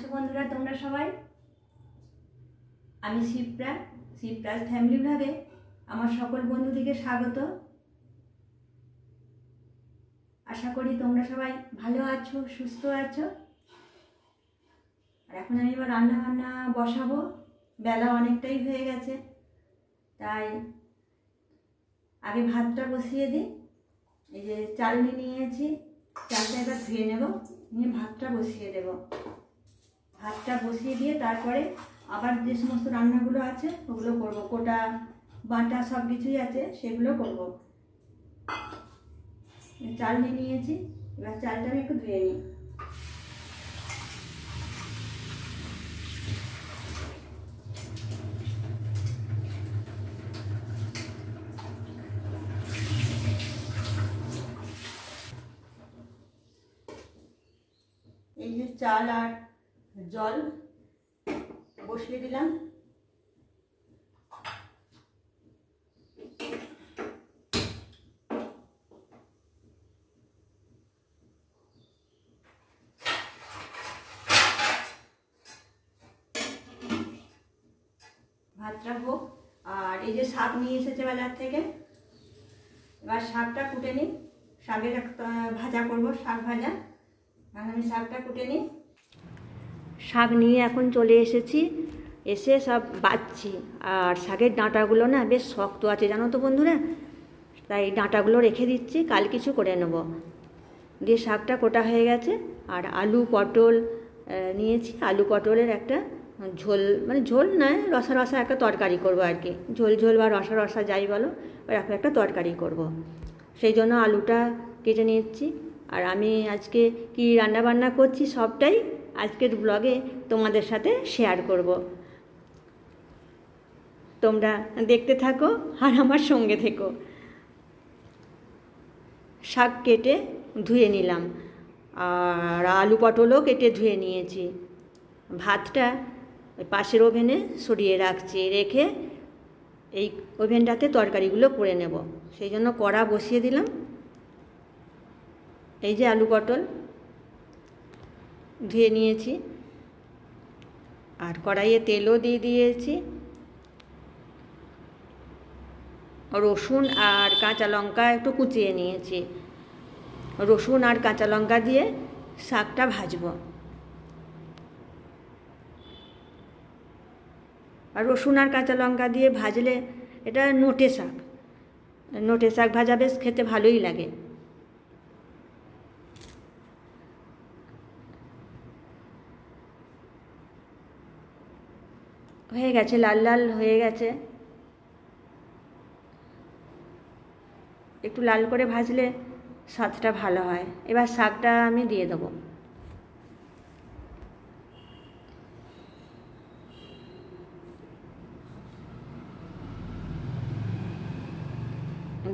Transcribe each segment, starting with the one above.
আছো বন্ধুরা তোমরা সবাই? আমি শিবরাজ ফ্যামিলি ব্লগে আমার সকল বন্ধুদেরকে স্বাগত। আশা করি তোমরা সবাই ভালো আছো, সুস্থ আছো। আর এখন আমি এবার রান্না বান্না বসাবো, বেলা অনেকটাই হয়ে গেছে, তাই আগে ভাতটা বসিয়ে দিই। এই যে চাল নিয়েছি, চালটা এবার ধুয়ে নেব, নিয়ে ভাতটা বসিয়ে দেব। ভাতটা বসিয়ে দিয়ে তারপরে আবার যে সমস্ত রান্নাগুলো আছে ওগুলো করব, কোটা বাটা সব কিছুই আছে সেগুলো করব। চাল নিয়েছি, এবার চালটা আমি একটু ধুয়ে নিই। এই যে চাল আর জল বসিয়ে দিলাম। ভাতটা হোক। আর এই যে শাক নিয়ে এসেছে বাজার থেকে, এবার শাকটা কুটে নিই। শাকের একটা ভাজা করব, শাক ভাজা। আমি শাকটা কুটে নিই। শাক নিয়ে এখন চলে এসেছি, এসে সব বাছছি। আর শাকের ডাঁটাগুলো না বেশ শক্ত আছে জানো তো বন্ধুরা, তাই ডাঁটাগুলো রেখে দিচ্ছি, কাল কিছু করে নেব। দিয়ে শাকটা কোটা হয়ে গেছে। আর আলু পটল নিয়েছি, আলু পটলের একটা ঝোল, মানে ঝোল নয়, রসা রসা একটা তরকারি করব আর কি। ঝোল ঝোল বা রসা রসা যাই বলো, ওরকম একটা তরকারি করব। সেই জন্য আলুটা কেটে নিচ্ছি। আর আমি আজকে কি রান্না বান্না করছি সবটাই আজকের ব্লগে তোমাদের সাথে শেয়ার করব। তোমরা দেখতে থাকো আর আমার সঙ্গে থেকো। শাক কেটে ধুয়ে নিলাম, আর আলু পটলও কেটে ধুয়ে নিয়েছি। ভাতটা পাশের ওভেনে সরিয়ে রাখছি, রেখে এই ওভেনটাতে তরকারিগুলো করে নেব। সেই জন্য কড়া বসিয়ে দিলাম। এই যে আলু পটল ধুয়ে নিয়েছি, আর কড়াইয়ে তেলও দিয়ে দিয়েছি। রসুন আর কাঁচা লঙ্কা একটু কুচিয়ে নিয়েছি। রসুন আর কাঁচা লঙ্কা দিয়ে শাকটা ভাজবো। আর রসুন আর কাঁচা লঙ্কা দিয়ে ভাজলে এটা নোটে শাক ভাজা বেশ খেতে ভালোই লাগে। হয়ে গেছে, লাল লাল হয়ে গেছে। একটু লাল করে ভাজলে স্বাদটা ভালো হয়। এবার শাকটা আমি দিয়ে দেবো।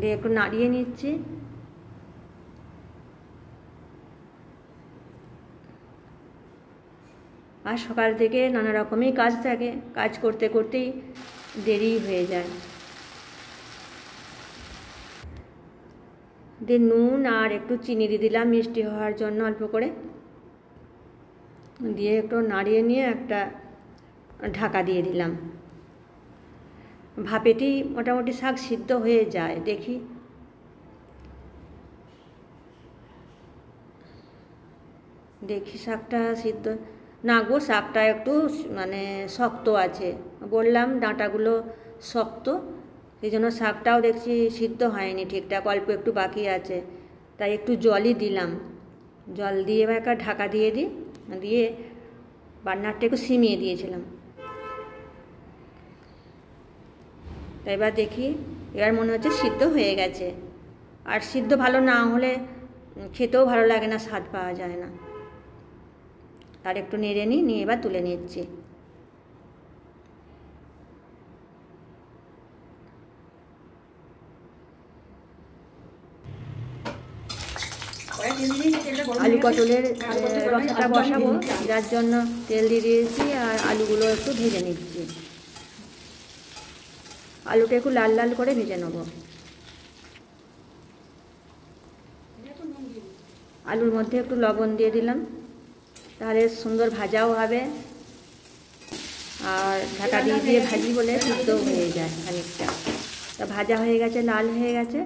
দিয়ে একটু নাড়িয়ে নিচ্ছি। আর সকাল থেকে নানা রকমই কাজ থাকে, কাজ করতে করতেই দেরি হয়ে যায়। দিয়ে নুন আর একটু চিনি দিয়ে দিলাম মিষ্টি হওয়ার জন্য অল্প করে, দিয়ে একটু নাড়িয়ে নিয়ে একটা ঢাকা দিয়ে দিলাম। ভাপেতেই মোটামুটি শাক সিদ্ধ হয়ে যায়। দেখি শাকটা সিদ্ধ না গো, শাকটা একটু মানে শক্ত আছে, বললাম ডাঁটাগুলো শক্ত, সেই জন্য শাকটাও দেখছি সিদ্ধ হয়নি ঠিকঠাক, অল্প একটু বাকি আছে। তাই একটু জলই দিলাম, জল দিয়ে এবার একটা ঢাকা দিয়ে দিই। দিয়ে বান্নারটা একটু সিমিয়ে দিয়েছিলাম। তাই এবার দেখি, এবার মনে হচ্ছে সিদ্ধ হয়ে গেছে। আর সিদ্ধ ভালো না হলে খেতেও ভালো লাগে না, স্বাদ পাওয়া যায় না। আর একটু নেড়ে নিয়ে এবার তুলে নিচ্ছি। আলু পটলের রসাটা বসাবো, যার জন্য তেল দিয়ে দিয়েছি। আর আলুগুলো একটু ভেজে নিচ্ছি। আলুটা একটু লাল লাল করে ভেজে নেব। আলুর মধ্যে একটু লবণ দিয়ে দিলাম। তাহলে সুন্দর ভাজাও হবে, আর ঢাকা দিয়ে দিয়ে ভাজি বলে সিদ্ধও হয়ে যায় খানিকটা। তা ভাজা হয়ে গেছে, লাল হয়ে গেছে,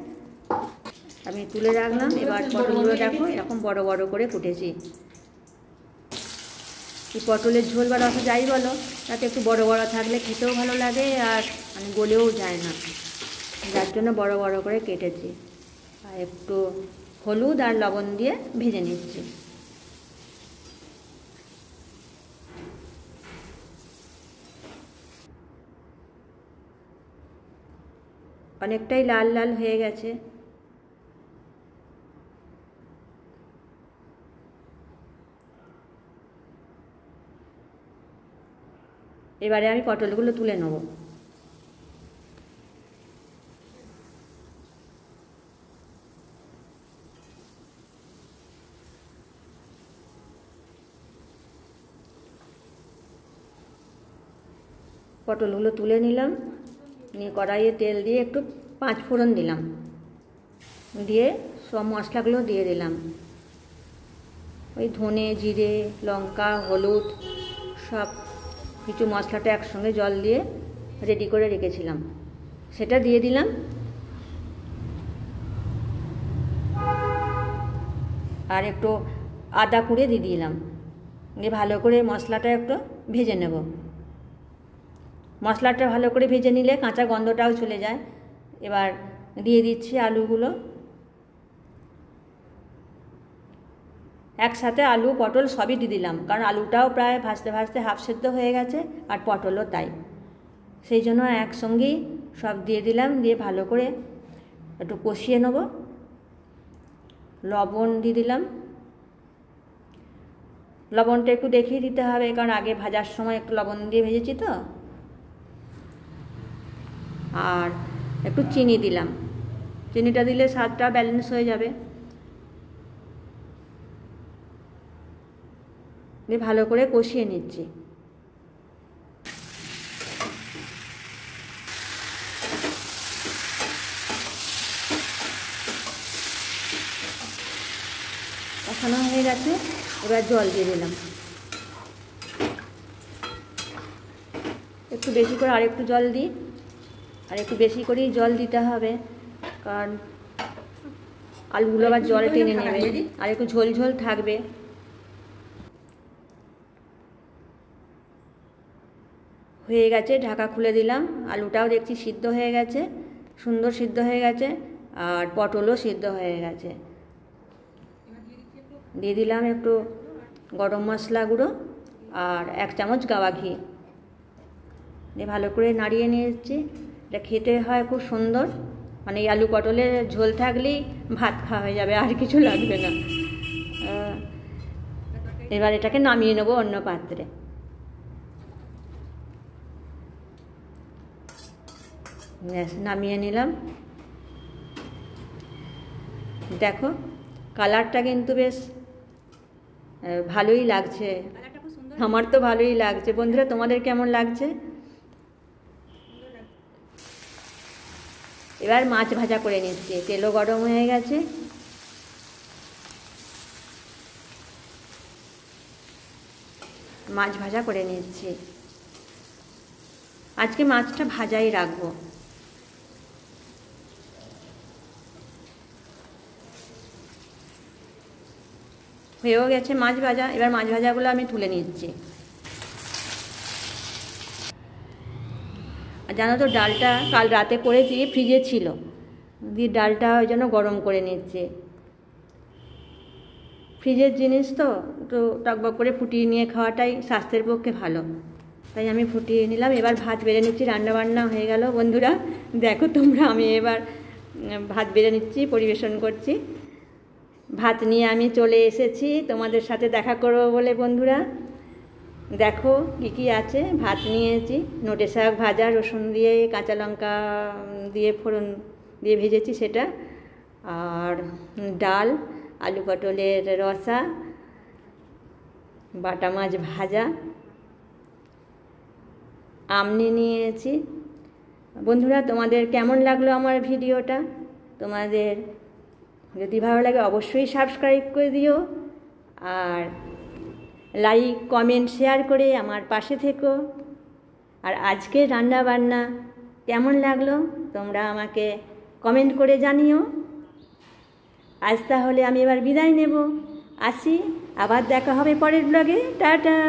আমি তুলে রাখলাম। এবার পটলগুলো দেখো এরকম বড় বড় করে কুটেছি। এই পটলের ঝোল বা রসা যাই বলো, তাতে একটু বড় বড় থাকলে খেতেও ভালো লাগে, আর মানে গলেও যায় না, যার জন্য বড় বড় করে কেটেছি। আর একটু হলুদ আর লবণ দিয়ে ভেজে নিচ্ছি। অনেকটাই লাল লাল হয়ে গেছে। এবারে আমি পটলগুলো তুলে নেব। পটলগুলো তুলে নিলাম, নিয়ে কড়াইয়ে তেল দিয়ে একটু 5 ফোড়ন দিলাম, দিয়ে সব মশলাগুলো দিয়ে দিলাম। ওই ধনে, জিরে, লঙ্কা, হলুদ সব কিছু মশলাটা একসঙ্গে জল দিয়ে রেডি করে রেখেছিলাম, সেটা দিয়ে দিলাম। আর একটু আদা কুড়ে দিয়ে দিলাম, দিয়ে ভালো করে মশলাটা একটু ভেজে নেব। মশলাটা ভালো করে ভেজে নিলে কাঁচা গন্ধটাও চলে যায়। এবার দিয়ে দিচ্ছি আলুগুলো। একসাথে আলু পটল সবই দিয়ে দিলাম, কারণ আলুটাও প্রায় ভাজতে ভাজতে হাফ সেদ্ধ হয়ে গেছে, আর পটলও তাই, সেই জন্য একসঙ্গেই সব দিয়ে দিলাম। দিয়ে ভালো করে একটু কষিয়ে নেব। লবণ দিয়ে দিলাম, লবণটা একটু দেখিয়ে দিতে হবে, কারণ আগে ভাজার সময় একটু লবণ দিয়ে ভেজেছি তো। আর একটু চিনি দিলাম, চিনিটা দিলে স্বাদটা ব্যালেন্স হয়ে যাবে। দিয়ে ভালো করে কষিয়ে নিচ্ছি। কষানো হয়ে গেছে, এবার জল দিয়ে দিলাম। একটু বেশি করে আর একটু জল দিই, আর একটু বেশি করেই জল দিতে হবে, কারণ আলুগুলো আবার জল টেনে নেবে, আর একটু ঝোল ঝোল থাকবে। হয়ে গেছে, ঢাকা খুলে দিলাম। আলুটাও দেখছি সিদ্ধ হয়ে গেছে, সুন্দর সিদ্ধ হয়ে গেছে, আর পটলও সিদ্ধ হয়ে গেছে। দিয়ে দিলাম একটু গরম মশলা গুঁড়ো আর 1 চামচ গাওয়া ঘি, দিয়ে ভালো করে নাড়িয়ে নিয়েছি। এটা খেতে হয় খুব সুন্দর, মানে এই আলু পটলের ঝোল থাকলেই ভাত খাওয়া হয়ে যাবে, আর কিছু লাগবে না। এবার এটাকে নামিয়ে নেবো অন্য পাত্রে। নামিয়ে নিলাম। দেখো কালারটা কিন্তু বেশ ভালোই লাগছে, আমার তো ভালোই লাগছে। বন্ধুরা তোমাদের কেমন লাগছে? এবার মাছ ভাজা করে নিচ্ছি, তেলও গরম হয়ে গেছে। মাছ ভাজা করে নিচ্ছি। আজকে মাছটা ভাজাই রাখবো। হয়েও গেছে মাছ ভাজা, এবার মাছ ভাজাগুলো আমি তুলে নিচ্ছি। আর জানো তো ডালটা কাল রাতে করেছি, ফ্রিজে ছিল, দিয়ে ডালটা ওই জন্য গরম করে নিচ্ছি। ফ্রিজের জিনিস তো একটু টকবক করে ফুটিয়ে নিয়ে খাওয়াটাই স্বাস্থ্যের পক্ষে ভালো, তাই আমি ফুটিয়ে নিলাম। এবার ভাত বেড়ে নিচ্ছি, রান্নাবান্না হয়ে গেল। বন্ধুরা দেখো তোমরা, আমি এবার ভাত বেড়ে নিচ্ছি, পরিবেশন করছি। ভাত নিয়ে আমি চলে এসেছি তোমাদের সাথে দেখা করবো বলে। বন্ধুরা দেখো কী কী আছে। ভাত নিয়েছি, নোটে শাক ভাজা, রসুন দিয়ে কাঁচা লঙ্কা দিয়ে ফোড়ন দিয়ে ভেজেছি সেটা, আর ডাল, আলু পটলের রসা, বাটা মাছ ভাজা, আম নিয়েছি। বন্ধুরা তোমাদের কেমন লাগলো আমার ভিডিওটা? তোমাদের যদি ভালো লাগে অবশ্যই সাবস্ক্রাইব করে দিও, আর লাইক কমেন্ট শেয়ার করে আমার পাশে থেকো। আর আজকে রান্না বান্না কেমন লাগলো তোমরা আমাকে কমেন্ট করে জানিও। আজ তাহলে আমি এবার বিদায় নেব, আসি, আবার দেখা হবে পরের ব্লগে। টাটা।